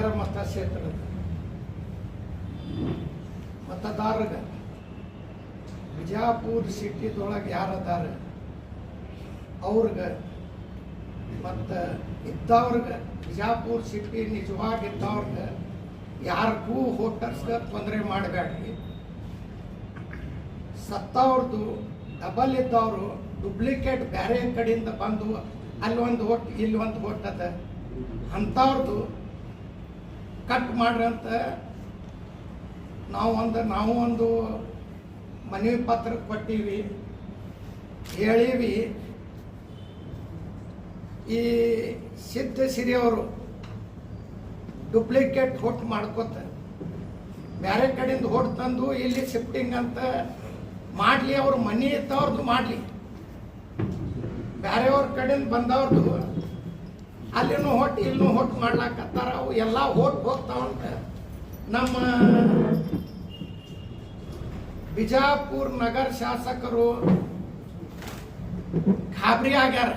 ನಗರ ಮತಕ್ಷೇತ್ರದ ಮತದಾರರಿಗೆ ಬಿಜಾಪುರ ಸಿಟಿದೊಳಗೆ ಯಾರದಾರ ಅವ್ರಿಗೆ ಮತ್ತು ಇದ್ದವ್ರಿಗೆ ಬಿಜಾಪುರ ಸಿಟಿ ನಿಜವಾಗಿದ್ದವ್ರಿಗೆ ಯಾರಿಗೂ ವೋಟರ್ಸ್ಗೆ ತೊಂದರೆ ಮಾಡಬೇಡ್ರಿ. ಸತ್ತವ್ರದ್ದು ಡಬಲ್ ಇದ್ದವರು ಡುಪ್ಲಿಕೇಟ್ ಬೇರೆ ಕಡೆಯಿಂದ ಬಂದು ಅಲ್ಲಿ ಒಂದು ಓಟ್ ಇಲ್ಲಿ ಒಂದು ಓಟ್ ಅದ ಅಂಥವ್ರದ್ದು ಕಟ್ ಮಾಡ್ರಿ ಅಂತ ನಾವು ಒಂದು ಮನವಿ ಪತ್ರ ಕೊಟ್ಟೀವಿ, ಹೇಳೀವಿ. ಈ ಸಿದ್ಧಸಿರಿ ಅವರು ಡುಪ್ಲಿಕೇಟ್ ಓಟ್ ಮಾಡ್ಕೋತ ಬೇರೆ ಕಡೆಯಿಂದ ಓಟ್ ತಂದು ಇಲ್ಲಿ ಶಿಫ್ಟಿಂಗ್ ಅಂತ ಮಾಡಲಿ, ಅವ್ರ ಮನೆ ಇದ್ದವ್ರದ್ದು ಮಾಡಲಿ, ಬೇರೆಯವ್ರ ಕಡೆಯಿಂದ ಬಂದವ್ರದ್ದು ಅಲ್ಲಿನೂ ಓಟ್ ಇಲ್ಲೂ ಓಟ್ ಮಾಡ್ಲಾಕತ್ತಾರ. ಅವು ಎಲ್ಲ ಓಟ್ ಹೋಗ್ತಾವಂತ ನಮ್ಮ ಬಿಜಾಪುರ ನಗರ ಶಾಸಕರು ಗಾಬರಿ ಆಗ್ಯಾರ.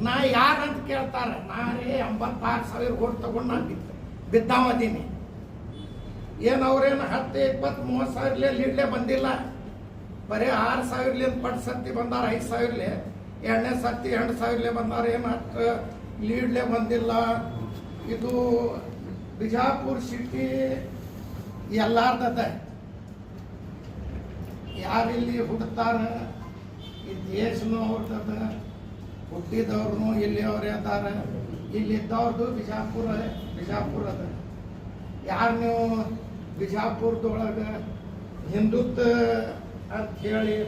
ನಾ ಯಾರಂತ ಕೇಳ್ತಾರ. ನಾರೇ 86,000 ಓಟ್ ತಗೊಂಡು ನಾನು ಬಿದ್ದಾವದೀನಿ. ಏನು ಅವ್ರೇನು 10, 20, 30,000 ಲೀಡ್ಲೆ ಬಂದಿಲ್ಲ. ಬರೀ 6,000 ಪಟ್ಟು ಸರ್ತಿ ಬಂದಾರ, 5,000 ಎರಡನೇ ಸರ್ತಿ 2,000 ಬಂದಾರ. ಏನು 10 ಲೀಡ್ಲೆ ಬಂದಿಲ್ಲ. ಇದು ಬಿಜಾಪುರ ಸಿಟಿ ಎಲ್ಲಾರ್ದದ. ಯಾರಿಲ್ಲಿ ಹುಡ್ತಾರ ಈ ದೇಶನವ್ರದದ, ಹುಟ್ಟಿದವ್ರು ಇಲ್ಲಿ ಅವರೇ ಅದಾರ. ಇಲ್ಲಿದ್ದವ್ರದ್ದು ಬಿಜಾಪುರ ಅದ. ಯಾರು ನೀವು ಬಿಜಾಪುರದೊಳಗೆ ಹಿಂದುತ್ವ ಅಂತ ಹೇಳಿ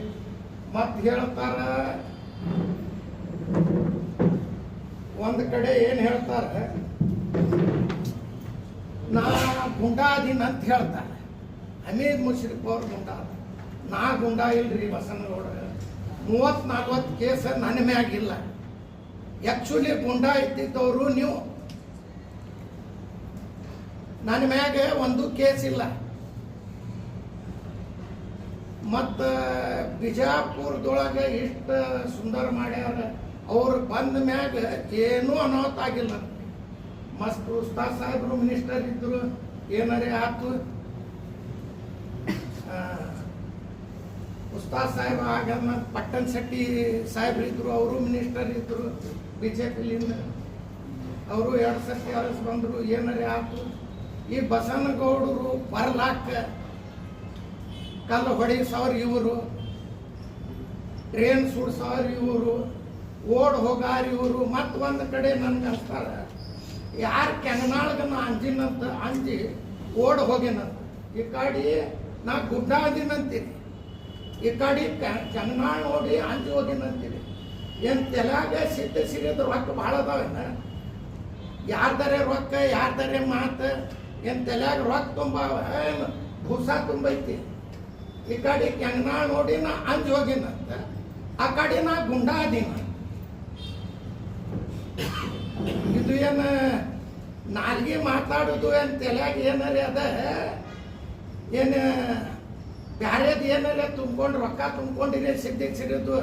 ಮತ್ತೆ ಹೇಳ್ತಾರ. ಒಂದು ಕಡೆ ಏನು ಹೇಳ್ತಾರೆ, ನಾ ಗುಂಡಾ ಅದೀನಿ ಅಂತ ಹೇಳ್ತಾರೆ. ಹಮೀದ್ ಮುಷ್ರಿಫ್ ಅವ್ರು ಗುಂಡಾ. ನಾ ಗುಂಡಾ ಇಲ್ರಿ ಬಸನಗೌಡ. 30-40 ಕೇಸ್ ನನ್ನ ಮ್ಯಾಗಿಲ್ಲ. ಆ್ಯಕ್ಚುಲಿ ಗುಂಡಾ ಇದ್ದಿದ್ದವರು ನೀವು. ನನ್ನ ಮ್ಯಾಗ ಒಂದು ಕೇಸ್ ಇಲ್ಲ. ಮತ್ತು ಬಿಜಾಪುರದೊಳಗೆ ಇಷ್ಟು ಸುಂದರ ಮಾಡ್ಯಾರ. ಅವ್ರು ಬಂದ ಮ್ಯಾಗ ಏನೂ ಅನಾಹುತ ಆಗಿಲ್ಲ. ಮಸ್ತ್ ಉಸ್ತಾದ್ ಸಾಹೇಬರು ಮಿನಿಸ್ಟರ್ ಇದ್ರು, ಏನಾರೇ ಆತು. ಉಸ್ತಾದ್ ಸಾಹೇಬ್ ಆಗ ಪಟ್ಟಣ್ ಶೆಟ್ಟಿ ಸಾಹೇಬ್ರು ಇದ್ರು, ಅವರು ಮಿನಿಸ್ಟರ್ ಇದ್ರು BJP-ಲಿಂದ. ಅವರು 2 ಸರ್ತಿ ಅರಸ್ ಬಂದರು, ಏನಾರೇ ಆತು. ಈ ಬಸನಗೌಡರು ಬರ್ಲಾಕ ಕಲ್ಲು ಹೊಡಿಸೋರು ಇವರು, ಟ್ರೇನ್ ಸುಡ್ಸೋರು ಇವರು, ಓಡ್ ಹೋಗಾರ ಇವರು. ಮತ್ತೊಂದು ಕಡೆ ನನ್ಗೆ ಅನ್ಸ್ತಾರ, ಯಾರು ಕೆಂಗನಾಳ್ಗೆ ನಾ ಅಂಜಿನಂತ ಅಂಜಿ ಓಡ್ ಹೋಗಿನಂತ. ಈ ಕಡೆ ನಾ ಗುಡ್ಡ ಅಂದಿನಂತೀರಿ, ಈ ಕಡೆ ಕೆಂಗನಾಳ್ ನೋಡಿ ಅಂಜಿ ಹೋಗಿನಂತೀರಿ. ಏನು ತೆಲಾಗ ಸಿರಿದ ರೊಕ್ಕ ಭಾಳ ಅದಾವೇನ? ಯಾರ್ದಾರೆ ರೊಕ್ಕ, ಯಾರ್ದಾರೆ ಮಾತು? ಏನು ತೆಲಾಗ ರೊಕ್ಕ ತುಂಬ ಏನು ಭೂಸ ತುಂಬೈತಿ? ಈ ಕಡೆ ಕೆಂಗನಾಳ್ ನೋಡಿ ನಾ ಅಂಜಿ ಹೋಗಿನಂತ, ಆ ಕಡೆ ನಾ ಗುಂಡ ಅದೀನ. ಇದು ಏನು ನಾಲ್ಗೆ ಮಾತಾಡೋದು ಏನು ತೆಲ್ಯಾಗ ಏನಾರ ಅದ? ಏನು ಬ್ಯಾರೇದು ಏನಾರ ತುಂಬ್ಕೊಂಡು ರೊಕ್ಕ ತುಂಬ್ಕೊಂಡಿರಿ ಸಿರಿದು?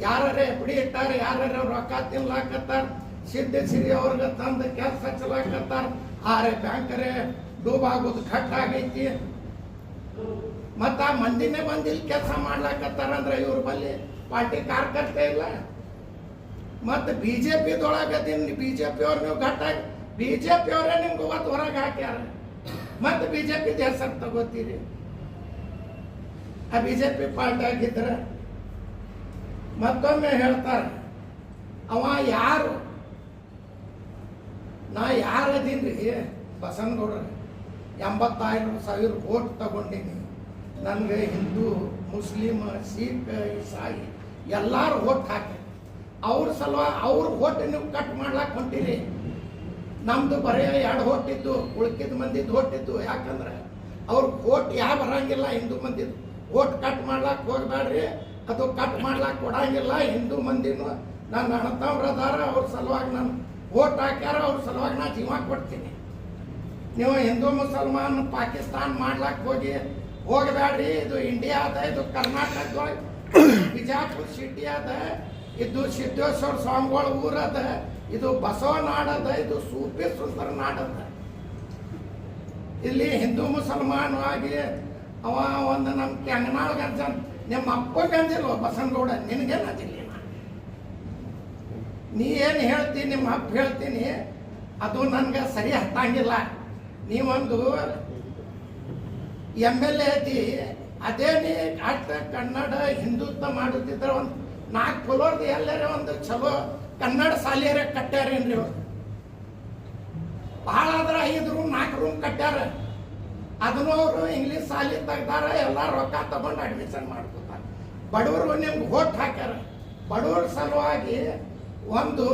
ಯಾರೇ ಎಫ್ಡಿ ಇಟ್ಟಾರ, ಯಾರ ರೊಕ್ಕ ತಿನ್ಲಾಕತ್ತಾರ, ಸಿರಿ ಅವ್ರಿಗೆ ತಂದು ಕೆಲಸ ಹಚ್ಚಲಾಕತ್ತಾರ. ಆರೆ ಬ್ಯಾಂಕರೇ ಡೂಬ್ ಆಗೋದು ಕಟ್ ಆಗೈತಿ. ಮತ್ತು ಆ ಮಂದಿನೇ ಬಂದು ಇಲ್ಲಿ ಕೆಲಸ ಮಾಡ್ಲಾಕತ್ತಾರ ಅಂದ್ರೆ ಇವ್ರ ಬಲ್ಲಿ ಪಾರ್ಟಿ ಕಾರ್ಯಕರ್ತೆ ಇಲ್ಲ. ಮತ್ತು BJP-ದೊಳಗದೀನಿ, BJP ಅವ್ರು ನೀವು ಗಟ್ಟಾಗಿ BJP ಅವರೇ ನಿಮ್ಗೆ ಇವತ್ತು ಹೊರಗೆ ಹಾಕ್ಯಾರ. ಮತ್ತು BJP ಹೆಸರು ತಗೋತೀರಿ. ಆ BJP ಪಾರ್ಟಿ ಆಗಿದ್ರೆ ಮತ್ತೊಮ್ಮೆ ಹೇಳ್ತಾರೆ, ಅವ ಯಾರು? ನಾ ಯಾರದೀನಿ ರೀ ಬಸನಗೌಡ್ರ. 85,000 ಓಟ್ ತಗೊಂಡಿನಿ. ನನಗೆ ಹಿಂದೂ, ಮುಸ್ಲಿಮ್, ಸಿಖ್, ಇಸಾಯಿ ಎಲ್ಲರೂ ಓಟ್ ಹಾಕಿ ಅವ್ರ ಸಲುವಾಗಿ ಅವ್ರ ಓಟ್ ನೀವು ಕಟ್ ಮಾಡ್ಲಾಕ್ ಹೊಂಟಿರಿ. ನಮ್ದು ಬರೀ 2 ಓಟ್ ಇದ್ದು, ಉಳ್ಕಿದ ಮಂದಿದ್ದು ಓಟ್ ಇದ್ದು. ಯಾಕಂದ್ರೆ ಅವ್ರ ಓಟ್ ಯಾವ ಬರಂಗಿಲ್ಲ. ಹಿಂದೂ ಮಂದಿದ್ದು ಓಟ್ ಕಟ್ ಮಾಡ್ಲಾಕ್ ಹೋಗ್ಬೇಡ್ರಿ, ಅದು ಕಟ್ ಮಾಡ್ಲಾಕ್ ಕೊಡಂಗಿಲ್ಲ. ಹಿಂದೂ ಮಂದಿನೂ ನನ್ನ ಅಣ್ಣತವ್ರು ಅದಾರ, ಅವ್ರ ಸಲುವಾಗಿ ನಾನು ಓಟ್ ಹಾಕ್ಯಾರ, ಅವ್ರ ಸಲುವಾಗಿ ನಾ ಜೀವ ಕೊಡ್ತೀನಿ. ನೀವು ಹಿಂದೂ ಮುಸಲ್ಮಾನ್ ಪಾಕಿಸ್ತಾನ್ ಮಾಡ್ಲಾಕ್ ಹೋಗಬೇಡ್ರಿ. ಇದು ಇಂಡಿಯಾ ಅದ, ಇದು ಕರ್ನಾಟಕದೊಳಗೆ ಬಿಜಾಪುರ ಸಿಟಿ ಅದ, ಇದು ಸಿದ್ದೇಶ್ವರ ಸ್ವಾಮಿಗಳ ಊರದ. ಇದು ಬಸವ ನಾಡದ, ಇದು ಸೂಫಿ ಸುಂದರ ನಾಡದ. ಇಲ್ಲಿ ಹಿಂದೂ ಮುಸಲ್ಮಾನವಾಗಿ ಅವ ಒಂದು ನಮ್ಮ ಕೆಂಗನಾಳ್ ಗಂಜ, ನಿಮ್ಮ ಅಪ್ಪ ಗಂಜಿಲ್ವ ಬಸನಗೌಡ, ನಿನಗೇನು ಅದಿಲ್ಲ. ನೀ ಏನು ಹೇಳ್ತೀನಿ, ನಿಮ್ಮ ಅಪ್ಪ ಹೇಳ್ತೀನಿ, ಅದು ನನ್ಗೆ ಸರಿ ಹತ್ತಂಗಿಲ್ಲ. ನೀವೊಂದು MLA ಐತಿ, ಅದೇ ನೀ ಅಷ್ಟ ಕನ್ನಡ ಹಿಂದುತ್ವ ಮಾಡುತ್ತಿದ್ರೆ ಒಂದು 4 ಫ್ಲೋರ್ದು ಎಲ್ಲರೇ ಒಂದು ಚಲೋ ಕನ್ನಡ ಶಾಲೆಯರ ಕಟ್ಟ್ಯಾರೇನ್ರಿ ಅವ್ರು. ಭಾಳ ಆದ್ರೆ 5 ರೂಮ್ 4 ರೂಮ್ ಕಟ್ಟ್ಯಾರ. ಅದನ್ನು ಅವರು ಇಂಗ್ಲೀಷ್ ಶಾಲೆ ತೆಗ್ದಾರ, ಎಲ್ಲ ರೊಕ್ಕ ತಗೊಂಡು ಅಡ್ಮಿಷನ್ ಮಾಡ್ಕೊತಾರೆ. ಬಡವರು ನಿಮ್ಗೆ ಓಟ್ ಹಾಕ್ಯಾರ. ಬಡವ್ರ ಸಲುವಾಗಿ ಒಂದು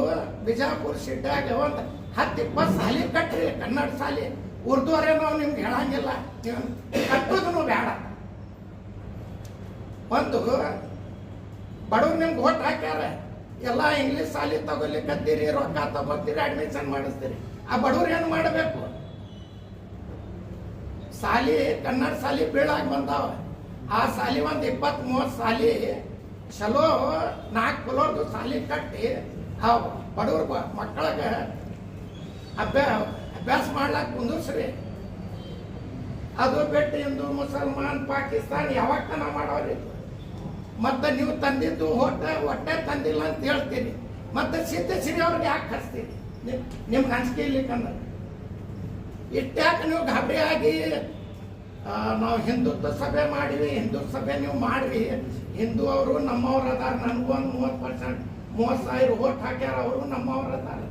ಬಿಜಾಪುರ ಸಿಟ್ಯಾಗ ಒಂದು 10-20 ಶಾಲೆ ಕಟ್ಟ್ರಿ, ಕನ್ನಡ ಶಾಲೆ. ಉರ್ದುವರೇ ನಾವು ನಿಮ್ಗೆ ಹೇಳಂಗಿಲ್ಲ, ನೀವು ಕಟ್ಟೋದನ್ನು ಬೇಡ. ಒಂದು ಬಡವ್ರು ನಿಮ್ಗೆ ಓಟ್ ಹಾಕ್ಯಾರ, ಎಲ್ಲ ಇಂಗ್ಲೀಷ್ ಶಾಲೆ ತಗೊಲಿಕ್ಕತ್ತೀರಿ, ರೊಕ್ಕ ತಗೋತೀರಿ, ಅಡ್ಮಿಷನ್ ಮಾಡಿಸ್ತೀರಿ. ಆ ಬಡವ್ರು ಏನು ಮಾಡಬೇಕು? ಶಾಲೆ ಕನ್ನಡ ಶಾಲೆ ಬೀಳಾಗಿ ಬಂದಾವ. ಆ ಶಾಲೆ ಒಂದು 20-30 ಶಾಲೆ ಚಲೋ 4 ಫ್ಲೋರ್ದು ಶಾಲೆ ಕಟ್ಟಿ ಆ ಬಡವ್ರ ಮಕ್ಕಳಿಗೆ ಅಭ್ಯಾಸ ಮಾಡ್ಲಾಕ ಕುಂದಿಸ್ರಿ. ಅದು ಬಿಟ್ಟು ಹಿಂದೂ ಮುಸಲ್ಮಾನ್ ಪಾಕಿಸ್ತಾನ ಯಾವಾಗ ತನ ಮಾಡೋರಿ. ಮತ್ತೆ ನೀವು ತಂದಿದ್ದು ಹೊಟ್ಟೆ ತಂದಿಲ್ಲ ಅಂತ ಹೇಳ್ತೀರಿ. ಮತ್ತೆ ಸಿದ್ಧಶ್ರೀ ಅವ್ರಿಗೆ ಯಾಕೆ ಹಚ್ತೀರಿ? ನಿಮ್ಗೆ ಹಂಚಿಕೆ ಇರ್ಲಿಕ್ಕಂದ್ರೆ ಇಟ್ಟ್ಯಾಕೆ ನೀವು ಗಾಬರಿ ಆಗಿ ನಾವು ಹಿಂದುತ್ವ ಸಭೆ ಮಾಡಿವಿ, ಹಿಂದೂ ಸಭೆ ನೀವು ಮಾಡ್ರಿ, ಹಿಂದೂ ಅವರು ನಮ್ಮವ್ರು ಅದಾರ, ನನಗೂ ಒಂದು 30% 30,000 ಓಟ್ ಹಾಕ್ಯಾರ, ಅವರು ನಮ್ಮವ್ರು ಅದಾರ.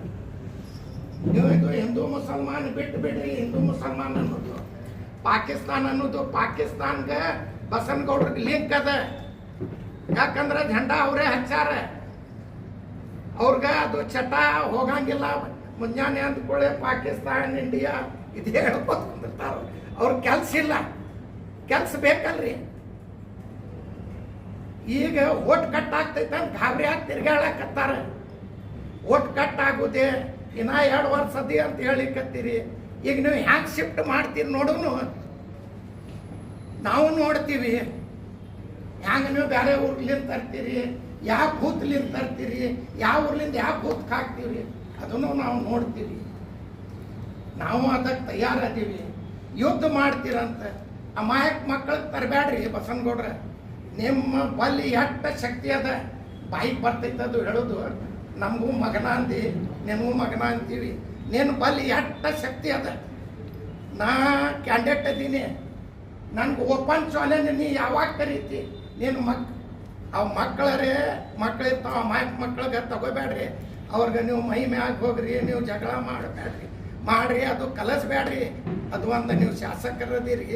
ನೀವು ಇದು ಹಿಂದೂ ಮುಸಲ್ಮಾನ್ ಬಿಟ್ಟು ಬಿಡ್ರಿ. ಹಿಂದೂ ಮುಸಲ್ಮಾನ್ ಅನ್ನೋದು ಪಾಕಿಸ್ತಾನ ಅನ್ನೋದು, ಪಾಕಿಸ್ತಾನ್ಗೆ ಬಸನಗೌಡ್ರಿಗೆ ಲಿಂಕ್ ಅದ. ಯಾಕಂದ್ರೆ झंडा ಅವರೇ ಹಚ್ಚಾರ. ಅವ್ರಿಗೆ ಅದು ಚಟ ಹೋಗಂಗಿಲ್ಲ. ಮುಂಜಾನೆ ಅಂದ್ಕೊಳ್ಳೆ ಪಾಕಿಸ್ತಾನ ಇಂಡಿಯಾ ಇದು ಹೇಳ್ಕೊತ ಕುಂದಿರ್ತಾರ. ಅವ್ರ ಕೆಲ್ಸ ಇಲ್ಲ, ಕೆಲ್ಸ ಬೇಕಲ್ರಿ. ಈಗ ಓಟ್ ಕಟ್ ಆಗ್ತೈತೆ ಅಂತ ಗಾಬರಿ ಆಗಿ ತಿರ್ಗಾಳಕತ್ತಾರ. ಓಟ್ ಕಟ್ ಆಗುದೇ ಇನ್ನ 2 ವರ್ಷದಿ ಅಂತ ಹೇಳಿಕತ್ತೀರಿ. ಈಗ ನೀವು ಹ್ಯಾಂಗೆ ಶಿಫ್ಟ್ ಮಾಡ್ತೀರಿ ನೋಡೋನು, ನಾವು ನೋಡ್ತೀವಿ. ಹ್ಯಾಂಗ ನೀವು ಬೇರೆ ಊರ್ಲಿಂದ ತರ್ತೀರಿ, ಯಾವ ಬೂತ್ಲಿಂದ ತರ್ತೀರಿ, ಯಾವ ಊರ್ಲಿಂದ ಯಾವ ಬೂತ್ಗೆ ಹಾಕ್ತೀವಿ, ಅದನ್ನು ನಾವು ನೋಡ್ತೀವಿ. ನಾವು ಅದಕ್ಕೆ ತಯಾರದೀವಿ. ಯುದ್ಧ ಮಾಡ್ತೀರಂತ ಅಮಾಯಕ ಮಕ್ಕಳಿಗೆ ತರಬೇಡ್ರಿ ಬಸನಗೌಡ್ರ. ನಿಮ್ಮ ಬಲ್ಲಿ ಎಟ್ಟ ಶಕ್ತಿ ಅದ, ಬಾಯಿಗೆ ಬರ್ತೈತೆ ಅದು ಹೇಳೋದು. ನಮಗೂ ಮಗನ ಅಂದಿ, ನಿನಗೂ ಮಗನ ಅಂತೀವಿ. ನಿನ್ನ ಬಲ್ಲಿ ಎಟ್ಟ ಶಕ್ತಿ ಅದ. ನಾ ಕ್ಯಾಂಡಿಡೇಟ್ ಅದೀನಿ, ನನ್ಗೆ ಓಪನ್ ಚಾಲೆಂಜ್. ನೀ ಯಾವಾಗ ಕರೀತಿ? ನೀನು ಅವು ಮಕ್ಕಳಿರ್ತಾವ, ಅಮಾಯಕ ಮಕ್ಕಳಿಗೆ ತಗೋಬೇಡ್ರಿ. ಅವ್ರಿಗೆ ನೀವು ಮೈ ಮ್ಯಾಗ ಹೋಗ್ರಿ, ನೀವು ಜಗಳ ಮಾಡಬೇಡ್ರಿ, ಮಾಡ್ರಿ, ಅದು ಕಲಿಸ್ಬೇಡ್ರಿ. ಅದು ಒಂದು ನೀವು ಶಾಸಕರದಿರಿ,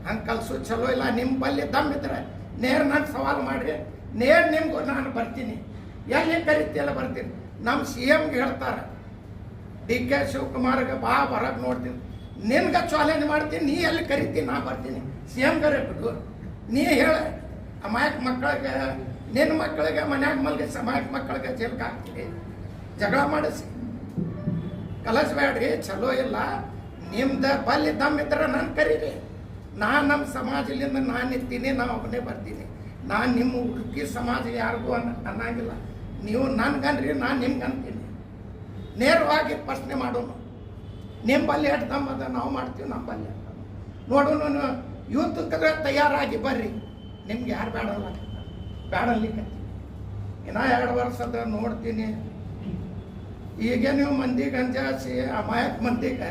ಹಂಗೆ ಕಲ್ಸು ಚಲೋ ಇಲ್ಲ. ನಿಮ್ಮ ಬಲ್ಲಿ ದಮ್ ಇದ್ರೆ ನೇರ ನಾನು ಸವಾಲು ಮಾಡ್ರಿ, ನೇರ ನಿಮ್ಗೂ ನಾನು ಬರ್ತೀನಿ. ಎಲ್ಲಿ ಕರಿತಿಯಲ್ಲ ಬರ್ತೀನಿ. ನಮ್ಮ CMಗೆ ಹೇಳ್ತಾರೆ, DK ಶಿವಕುಮಾರ್ಗೆ ಬಾ ಹೊರಗೆ ನೋಡ್ತೀನಿ, ನಿನ್ಗೆ ಚಾಲೆಂಜ್ ಮಾಡ್ತೀನಿ, ನೀ ಎಲ್ಲಿ ಕರಿತೀನಿ ನಾ ಬರ್ತೀನಿ. CMಗರೆ ಬಿಡು, ನೀ ಹೇಳ. ಅಮಾಯಕ ಮಕ್ಕಳಿಗೆ, ನಿನ್ನ ಮಕ್ಕಳಿಗೆ ಮನ್ಯಾಗ ಮಲ್ಗಿಸಿ ಅಮಾಯಕ ಮಕ್ಕಳಿಗೆ ಜೈಲ್ಗೆ ಹಾಕ್ತೀರಿ, ಜಗಳ ಮಾಡಿಸಿ. ಕಲಿಸ್ಬೇಡ್ರಿ, ಚಲೋ ಇಲ್ಲ. ನಿಮ್ದು ಬಲ್ಲಿ ದಮ್ ಇದ್ರೆ ನಾನು ಕರೀರಿ. ನಾನು ನಮ್ಮ ಸಮಾಜದಿಂದ ನಾನು ಇರ್ತೀನಿ, ನಾನು ಒಬ್ಬನೇ ಬರ್ತೀನಿ. ನಾನು ನಿಮ್ಮ ಹುಡುಗಿ ಸಮಾಜ ಯಾರಿಗೂ ಅನ್ನಂಗಿಲ್ಲ. ನೀವು ನನ್ಗನ್ರಿ, ನಾನು ನಿಮ್ಗೆ ಅಂತೀನಿ. ನೇರವಾಗಿ ಪ್ರಶ್ನೆ ಮಾಡೋನು. ನಿಮ್ಮ ಬಲ್ಲಿ ಎಷ್ಟು ದಮ್ಮದ ನಾವು ಮಾಡ್ತೀವಿ, ನಮ್ಮ ಬಲ್ಲಿ ನೋಡೋಣ. ಯೂತ್ಗೆ ತಯಾರಾಗಿ ಬರ್ರಿ, ನಿಮ್ಗೆ ಯಾರು ಬೇಡಲ್ಲ, ಬೇಡಲಿಕ್ಕೆ ಇನ್ನೂ 2 ವರ್ಷದ ನೋಡ್ತೀನಿ. ಈಗ ನೀವು ಮಂದಿಗೆ ಅಂಜಾಸಿ, ಅಮಾಯಕ ಮಂದಿಗೆ,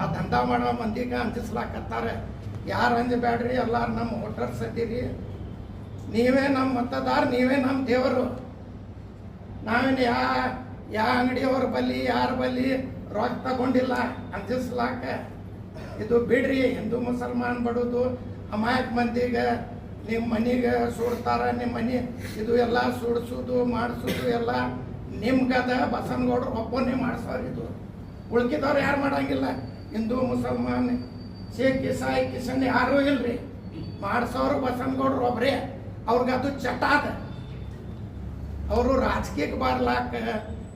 ಆ ದಂಧ ಮಾಡೋ ಮಂದಿಗೆ ಅಂಜಿಸ್ಲಾಕತ್ತಾರೆ. ಯಾರು ಅಂಜಬೇಡ್ರಿ, ಎಲ್ಲರೂ ನಮ್ಮ ವೋಟರ್ಸ್ ಅದ್ದೀರಿ. ನೀವೇ ನಮ್ಮ ಮತದಾರ, ನೀವೇ ನಮ್ಮ ದೇವರು. ನಾವೇನು ಯಾವ ಅಂಗಡಿಯವ್ರ ಬಲ್ಲಿ ಯಾರ ಬಲ್ಲಿ ರೊಕ್ಕ ತಗೊಂಡಿಲ್ಲ ಅಂಜಿಸ್ಲಾಕ. ಇದು ಬಿಡ್ರಿ. ಹಿಂದೂ ಮುಸಲ್ಮಾನ್ ಬಡೋದು, ಅಮಾಯಕ ಮಂದಿಗೆ ನಿಮ್ಮ ಮನೆಗೆ ಸುಡ್ತಾರ. ನಿಮ್ಮ ಮನೆ ಇದು ಎಲ್ಲ ಸುಡಿಸೋದು ಮಾಡಿಸೋದು ಎಲ್ಲ ನಿಮ್ಗದ. ಬಸನಗೌಡ್ರು ಒಬ್ಬನೇ ಮಾಡಿಸೋರು. ಇದು ಉಳ್ಕಿದವ್ರು ಯಾರು ಮಾಡಂಗಿಲ್ಲ. ಹಿಂದೂ ಮುಸಲ್ಮಾನ್ ಶೇಖ್ ಇಸಾಯಿ ಕಿಶನ್ ಯಾರೂ ಇಲ್ರಿ. ಮಾಡಿಸೋರು ಬಸನಗೌಡ್ರು ಒಬ್ಬರೇ. ಅವ್ರಿಗೆ ಅದು ಚಟ ಅದ. ಅವರು ರಾಜಕೀಯಕ್ಕೆ ಬರ್ಲಾಕ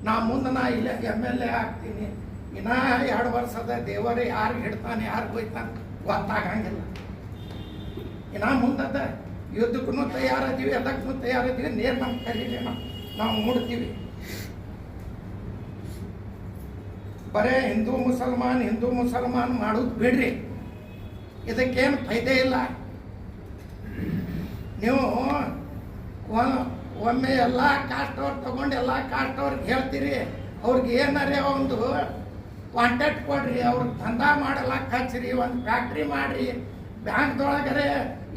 ನಾ ಮುಂದೆ ನಾ ಇಲ್ಲ MLA ಆಗ್ತೀನಿ. ಇನ್ನೂ 2 ವರ್ಷದ ದೇವರು ಯಾರಿಗೆ ಹಿಡ್ತಾನೆ ಯಾರಿಗೆ ಹೋಯ್ತಾನೆ ಗೊತ್ತಾಗಂಗಿಲ್ಲ. ಇನ್ನೂ ಮುಂದದ ಯುದ್ಧಕ್ಕೂ ತಯಾರದೀವಿ, ಎಲ್ಲಕ್ಕೂ ತಯಾರದೀವಿ. ನೇರ ನಮ್ಮ ಕರೀಲಿ, ನಾವು ನೋಡ್ತೀವಿ. ಬರೇ ಹಿಂದೂ ಮುಸಲ್ಮಾನ್ ಮಾಡೋದು ಬಿಡ್ರಿ, ಇದಕ್ಕೇನು ಫೈದೆ ಇಲ್ಲ. ನೀವು ಒಮ್ಮೆ ಎಲ್ಲ ಕಾಸ್ಟ್ ಅವ್ರು ತಗೊಂಡು ಎಲ್ಲ ಕಾಸ್ಟ್ ಅವ್ರಿಗೆ ಹೇಳ್ತೀರಿ, ಅವ್ರಿಗೆ ಏನಾರೇ ಒಂದು ಕಾಂಟ್ಯಾಕ್ಟ್ ಕೊಡ್ರಿ, ಅವ್ರಿಗೆ ದಂಧ ಮಾಡಲಕ್ಕ ಹಚ್ಚಿರಿ, ಒಂದು ಫ್ಯಾಕ್ಟ್ರಿ ಮಾಡಿರಿ, ಬ್ಯಾಂಕ್ದೊಳಗರೆ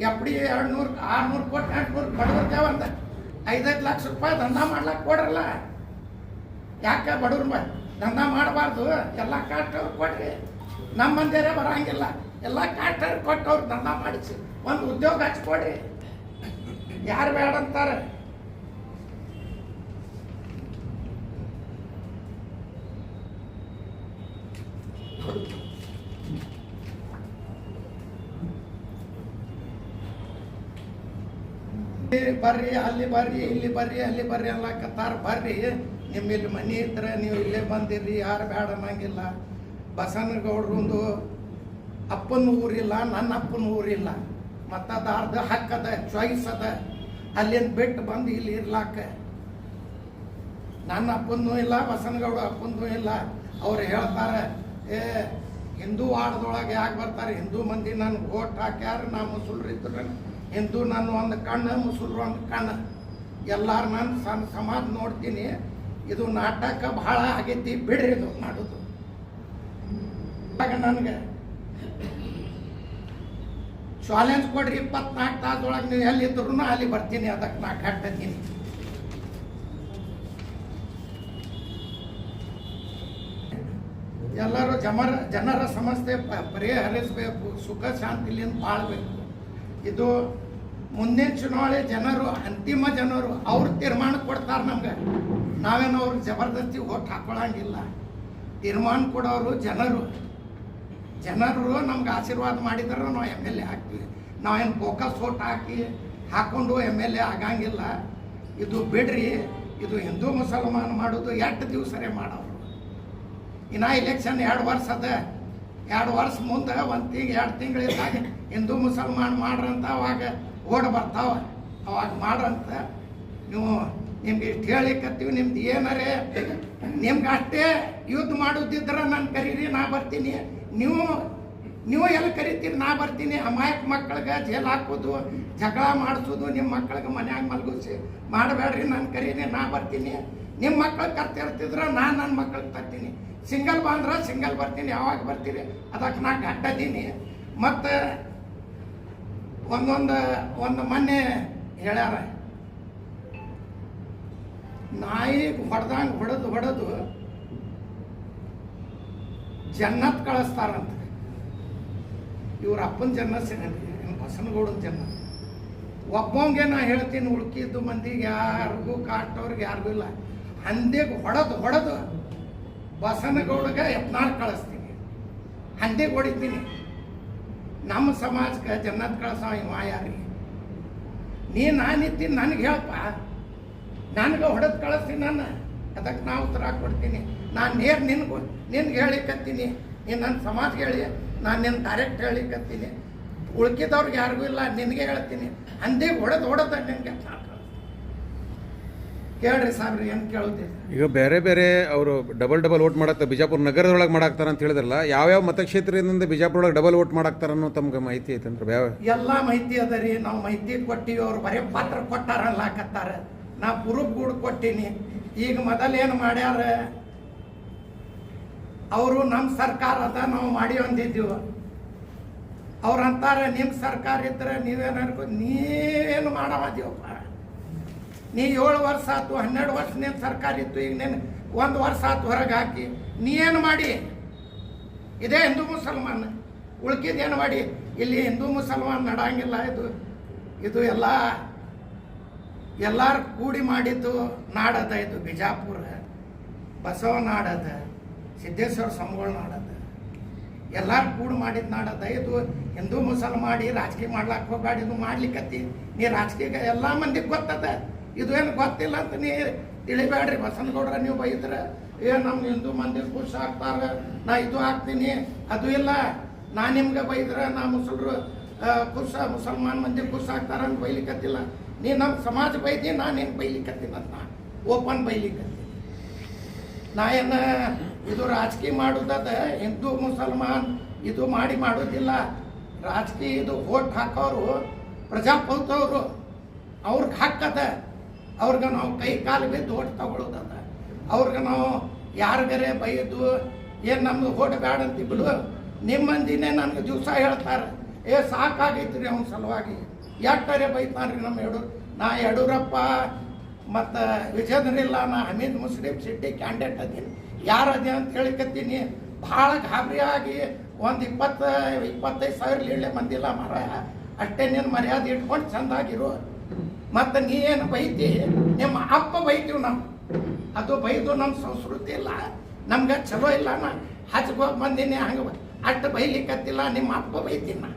ಎಫ್.ಡಿ 200 600 ಕೋಟಿ 800 ಬಡವ್ರಿಗೆ ಒಂದು 5-5 ಲಕ್ಷ ರೂಪಾಯಿ ದಂಧ ಮಾಡ್ಲಕ್ಕೆ ಕೊಡ್ರಲ್ಲ. ಯಾಕೆ ಬಡವ್ರ ದಂಧ ಮಾಡಬಾರ್ದು? ಎಲ್ಲ ಕಾಸ್ಟ್ ಅವ್ರು ಕೊಡ್ರಿ, ನಮ್ಮ ಮಂದಿರೇ ಬರಂಗಿಲ್ಲ, ಎಲ್ಲ ಕಾಸ್ಟ್ ಅವ್ರು ಕೊಟ್ಟು ಅವ್ರು ದಂಧ ಮಾಡಿಸಿ ಒಂದು ಉದ್ಯೋಗ ಹಚ್ಕೊಡ್ರಿ. ಯಾರು ಬೇಡ ಅಂತಾರೆ? ಬರ್ರಿ, ಅಲ್ಲಿ ಬರ್ರಿ, ಇಲ್ಲಿ ಬರ್ರಿ, ಅಲ್ಲಿ ಬರ್ರಿ ಅನ್ಲಕತ್ತಾರ. ಬರ್ರಿ, ನಿಮ್ಮ ಇಲ್ಲಿ ಮನೆ ಇದ್ರೆ ನೀವು ಇಲ್ಲೇ ಬಂದಿರ್ರಿ, ಯಾರು ಬೇಡ ಅನ್ನಂಗಿಲ್ಲ. ಬಸನಗೌಡ್ರಂದು ಅಪ್ಪನ ಊರಿಲ್ಲ, ನನ್ನ ಅಪ್ಪನ ಊರಿಲ್ಲ, ಮತದಾರದ ಹಕ್ಕದ ಚಾಯ್ಸ್ ಅದ. ಅಲ್ಲಿಂದ ಬಿಟ್ಟು ಬಂದು ಇಲ್ಲಿ ಇರ್ಲಾಕ ನನ್ನ ಅಪ್ಪನೂ ಇಲ್ಲ, ಬಸನಗೌಡ ಅಪ್ಪನೂ ಇಲ್ಲ. ಅವ್ರು ಹೇಳ್ತಾರೆ, ಹಿಂದೂ ವಾರ್ಡ್ದೊಳಗೆ ಯಾಕೆ ಬರ್ತಾರೆ? ಹಿಂದೂ ಮಂದಿ ನನ್ಗೆ ಓಟ್ ಹಾಕ್ಯಾರ, ನಾ ಮುಸುಲ್ರಿದ್ರು, ಹಿಂದೂ ನಾನು ಒಂದು ಕಣ್ಣು, ಮುಸುಲ್ರು ಒಂದು ಕಣ್ಣು, ಎಲ್ಲಾರು ನಾನು ಸಮಾಜ ನೋಡ್ತೀನಿ. ಇದು ನಾಟಕ ಭಾಳ ಆಗೈತಿ, ಬಿಡ್ರಿ ಇದು ಮಾಡೋದು. ನನಗೆ ಚಾಲೆಂಜ್ ಕೊಡ್ರಿ, 24 ತಾಸದೊಳಗೆ ನೀವು ಎಲ್ಲಿದ್ರು ಅಲ್ಲಿ ಬರ್ತೀನಿ, ಅದಕ್ಕೆ ನಾ ಕಟ್ತೀನಿ. ಎಲ್ಲರೂ ಜನರ ಸಮಸ್ಯೆ ಪರಿಹರಿಸಬೇಕು, ಸುಖ ಶಾಂತಿಲಿಂದ ಬಾಳ್ಬೇಕು. ಇದು ಮುಂದಿನ ಚುನಾವಣೆ ಅಂತಿಮ ಜನರು ಅವ್ರು ತೀರ್ಮಾನ ಕೊಡ್ತಾರೆ ನಮ್ಗೆ. ನಾವೇನು ಅವ್ರಿಗೆ ಜಬರ್ದಸ್ತಿ ಓಟ್ ಹಾಕೊಳ್ಳಂಗಿಲ್ಲ. ತೀರ್ಮಾನ ಕೊಡೋರು ಜನರು ನಮ್ಗೆ ಆಶೀರ್ವಾದ ಮಾಡಿದ್ರೆ ನಾವು MLA ಹಾಕ್ತೀವಿ. ನಾವೇನು ಫೋಕಸ್ ಓಟ್ ಹಾಕೊಂಡು MLA ಆಗಂಗಿಲ್ಲ. ಇದು ಬಿಡ್ರಿ, ಇದು ಹಿಂದೂ ಮುಸಲ್ಮಾನ್ ಮಾಡೋದು 2 ದಿವಸರೇ ಮಾಡೋರು. ಇನ್ನು ಇಲೆಕ್ಷನ್ 2 ವರ್ಷ ಅದ, 2 ವರ್ಷ ಮುಂದೆ 1-2 ತಿಂಗಳಿದ್ದಾಗ ಹಿಂದೂ ಮುಸಲ್ಮಾನ್ ಮಾಡ್ರಂತ ಅವಾಗ ಓಡ್ ಬರ್ತಾವ, ಅವಾಗ ಮಾಡ್ರಂತ. ನಿಮ್ಗೆ ಇಷ್ಟು ಹೇಳಿಕತ್ತೀವಿ, ನಿಮ್ದು ಏನಾರೇ ನಿಮ್ಗೆ ಅಷ್ಟೇ ಯುದ್ಧ ಮಾಡೋದಿದ್ರೆ ನಾನು ಕರೀರಿ, ನಾ ಬರ್ತೀನಿ. ನೀವು ಎಲ್ಲಿ ಕರಿತೀರಿ, ನಾ ಬರ್ತೀನಿ. ಅಮಾಯಕ ಮಕ್ಕಳಿಗೆ ಜೇಲ್ ಹಾಕೋದು, ಜಗಳ ಮಾಡಿಸೋದು, ನಿಮ್ಮ ಮಕ್ಕಳಿಗೆ ಮನ್ಯಾಗ ಮಲಗಿಸಿ ಮಾಡಬೇಡ್ರಿ, ನಾನು ಕರೀರಿ, ನಾ ಬರ್ತೀನಿ. ನಿಮ್ಮ ಮಕ್ಕಳಿಗೆ ಕರ್ತಿರ್ತಿದ್ರೆ ನಾನು ನನ್ನ ಮಕ್ಕಳಿಗೆ ತರ್ತೀನಿ. ಸಿಂಗಲ್ ಬಂದ್ರೆ ಸಿಂಗಲ್ ಬರ್ತೀನಿ, ಯಾವಾಗ ಬರ್ತೀರಿ ಅದಕ್ಕೆ ನಾ ಗಡ್ಡದೀನಿ. ಮತ್ತು ಒಂದು ಮೊನ್ನೆ ಹೇಳ್ಯಾರ, ನಾಯಿ ಹೊಡೆದಂಗೆ ಹೊಡೆದು ಜನ್ನತ್ ಕಳಿಸ್ತಾರಂತ. ಇವ್ರ ಅಪ್ಪನ ಜನ್ನತ್ ಸಿಗಂದ್ರಿ, ಬಸನಗೌಡನ ಜನ್ನತ್. ಒಬ್ಬಂಗೆ ನಾ ಹೇಳ್ತೀನಿ, ಉಳ್ಕಿದ್ದು ಮಂದಿಗೆ ಯಾರಿಗೂ ಕಾಟೋರ್ಗೆ ಯಾರಿಗೂ ಇಲ್ಲ. ಹಂದಿಗೆ ಹೊಡೆದು ಬಸನಗೌಡಗೆ 14 ಕಳಿಸ್ತೀನಿ, ಹಂದಿಗೆ ಹೊಡಿತೀನಿ. ನಮ್ಮ ಸಮಾಜಕ್ಕೆ ಜನ್ನತ್ ಕಳ್ಸವ ಇವ ಯಾರಿಗೆ? ನಾನಿತ್ತೀನಿ, ನನಗೆ ಹೇಳಪ್ಪ, ನನಗೆ ಹೊಡೆದು ಕಳಿಸ್ತೀನಿ ನಾನು, ಅದಕ್ಕೆ ನಾ ಉತ್ತರ ಕೊಡ್ತೀನಿ. ನಾನು ನಿನ್ಗೆ ಹೇಳಿಕತ್ತೀನಿ, ನೀನು ನನ್ನ ಸಮಾಜಕ್ಕೆ ಹೇಳಿ, ನಾನು ನಿನ್ನ ಡೈರೆಕ್ಟ್ ಹೇಳಿಕತ್ತೀನಿ. ಉಳ್ಕಿದವ್ರಿಗೆ ಯಾರಿಗೂ ಇಲ್ಲ, ನಿನಗೆ ಹೇಳ್ತೀನಿ. ಹಂದಿಗೆ ಹೊಡೆದು ನಿನಗೆ ಕೇಳ್ರಿ ಸಾಬ್ರಿ, ಏನು ಕೇಳೋದಿಲ್ಲ. ಈಗ ಬೇರೆ ಅವರು ಡಬಲ್ ಓಟ್ ಮಾಡಾಕ್ತಾರೆ, ಬಿಜಾಪುರ ನಗರದೊಳಗೆ ಮಾಡಾಕ್ತಾರ ಅಂತ ಹೇಳಿದ್ರಲ್ಲ, ಯಾವ್ಯಾವ ಮತಕ್ಷೇತ್ರದಿಂದ ಬಿಜಾಪುರೊಳಗೆ ಡಬಲ್ ಓಟ್ ಮಾಡಾಕ್ತಾರ ಅನ್ನೋ ತಮ್ಗೆ ಮಾಹಿತಿ ಐತಂದ್ರೆ? ಯಾವ ಎಲ್ಲ ಮಾಹಿತಿ ಅದ ರೀ, ನಾವು ಮಾಹಿತಿ ಕೊಟ್ಟಿವಿ. ಅವ್ರು ಬರೀ ಪತ್ರ ಕೊಟ್ಟಾರಲ್ಲ ಹಾಕತ್ತಾರ, ನಾ ಪ್ರೂಫ್ ಗೂಡ್ ಕೊಟ್ಟೀನಿ. ಈಗ ಮೊದಲೇನು ಮಾಡ್ಯಾರ ಅವರು, ನಮ್ಮ ಸರ್ಕಾರ ಅದ, ನಾವು ಮಾಡಿ ಅಂದಿದ್ದೀವಿ. ಅವ್ರು ಅಂತಾರೆ, ನಿಮ್ಮ ಸರ್ಕಾರ ಇದ್ರೆ ನೀವೇನು ಮಾಡವದೀವಪ್ಪ, ನೀ 7 ವರ್ಷ ಆಯ್ತು, 12 ವರ್ಷ ನಿನ್ನ ಸರ್ಕಾರ ಇತ್ತು, ಈಗ ನೀನು 1 ವರ್ಷ ಆಯ್ತು ಹೊರಗೆ ಹಾಕಿ, ನೀ ಏನು ಮಾಡಿ? ಇದೇ ಹಿಂದೂ ಮುಸಲ್ಮಾನ್, ಉಳ್ಕಿದ್ದೇನು ಮಾಡಿ? ಇಲ್ಲಿ ಹಿಂದೂ ಮುಸಲ್ಮಾನ್ ನಡಂಗಿಲ್ಲ. ಇದು ಎಲ್ಲರೂ ಕೂಡಿ ಮಾಡಿದ್ದು ನಾಡದ. ಇದು ಬಿಜಾಪುರ ಬಸವ ನಾಡದ, ಸಿದ್ದೇಶ್ವರ ಸ್ವಾಮಿಗಳ ನಾಡದ, ಎಲ್ಲರೂ ಕೂಡಿ ಮಾಡಿದ ನಾಡದ. ಇದು ಹಿಂದೂ ಮುಸಲ್ಮಾಡಿ ರಾಜಕೀಯ ಮಾಡ್ಲಾಕ್ ಹೋಗ್ಬೇಡ, ಇದು ಮಾಡ್ಲಿಕ್ಕತ್ತಿ ನೀ ರಾಜಕೀಯ ಎಲ್ಲ ಮಂದಿಗೆ ಗೊತ್ತದ. ಇದು ಏನು ಗೊತ್ತಿಲ್ಲ ಅಂತ ನೀ ತಿಳಿಬೇಡ್ರಿ. ಬಸನಗೌಡ್ರ ನೀವು ಬೈದ್ರೆ ನಮ್ಮ ಹಿಂದೂ ಮಂದಿ ಖುಷಿ ಆಗ್ತಾರೆ, ನಾ ಇದು ಹಾಕ್ತೀನಿ, ಅದು ಇಲ್ಲ. ನಾ ನಿಮ್ಗೆ ಬೈದ್ರೆ ನಾ ಮುಸಲ್ಮಾನ್ ಮಂದಿ ಖುಷಿ ಆಗ್ತಾರ ಅಂತ ಬೈಲಿಕ್ಕತ್ತಿಲ್ಲ. ನೀ ನಮ್ಮ ಸಮಾಜ ಬೈದಿ, ನಾ ನಿನ್ ಬೈಲಿಕ್ಕತ್ತೀನಿ ಅಂತ ಓಪನ್ ಬೈಲಿಕ್ಕತ್ತೀನಿ. ನಾ ಏನು ಇದು ರಾಜಕೀಯ ಮಾಡುದದ ಹಿಂದೂ ಮುಸಲ್ಮಾನ್ ಇದು ಮಾಡಿ ಮಾಡೋದಿಲ್ಲ. ರಾಜಕೀಯ ಇದು ಓಟ್ ಹಾಕೋರು ಪ್ರಜಾಪ್ರಭುತ್ವವರು, ಅವ್ರಿಗೆ ಹಾಕದ, ಅವ್ರಿಗೆ ನಾವು ಕೈ ಕಾಲು ಬಿದ್ದು ಓಟ್ ತಗೊಳ್ಳೋದದ. ಅವ್ರಿಗೆ ನಾವು ಯಾರಿಗರೆ ಬೈದು ಏನು ನಮ್ದು ಓಟ್ ಬೇಡ ಅಂತ ಬಿಡು. ನಿಮ್ಮ ಮಂದಿನೇ ನನಗೆ ದಿವಸ ಹೇಳ್ತಾರೆ, ಸಾಕಾಗೈತಿ ರೀ ಅವನ ಸಲುವಾಗಿ ಯಾಕರೆ ಬೈತಾನೆ ರೀ ನಮ್ಮ ನಾ ಯಡಿಯೂರಪ್ಪ ಮತ್ತು ವಿಜೇಂದ್ರಿಲ್ಲ, ನಾ ಹಮೀದ್ ಮುಸ್ಲಿಂ ಸಿಟಿ ಕ್ಯಾಂಡಿಡೇಟ್ ಅದೀನಿ, ಯಾರು ಅದೇ ಅಂತ ಹೇಳಿಕತ್ತೀನಿ. ಭಾಳ ಗಾಬರಿ ಆಗಿ ಒಂದು 20-25 ಸಾವಿರ ಲೀಳೆ ಮಂದಿಲ್ಲ ಮರ, ಅಷ್ಟೇ ನೀನು ಮರ್ಯಾದೆ ಇಟ್ಕೊಂಡು ಚೆಂದಾಗಿರು. ಮತ್ತು ನೀ ಏನು ಬೈತಿ, ನಿಮ್ಮ ಅಪ್ಪ ಬೈತೀವಿ ನಾವು, ಅದು ಬೈದು ನಮ್ಮ ಸಂಸ್ಕೃತಿ ಇಲ್ಲ, ನಮ್ಗೆ ಚಲೋ ಇಲ್ಲ. ನಾ ಹಚ್ಕೋ ಬಂದೀನಿ, ಹಂಗೆ ಅಷ್ಟು ಬೈಲಿಕ್ಕತ್ತಿಲ್ಲ, ನಿಮ್ಮ ಅಪ್ಪ ಬೈತೀನಿ ನಾ.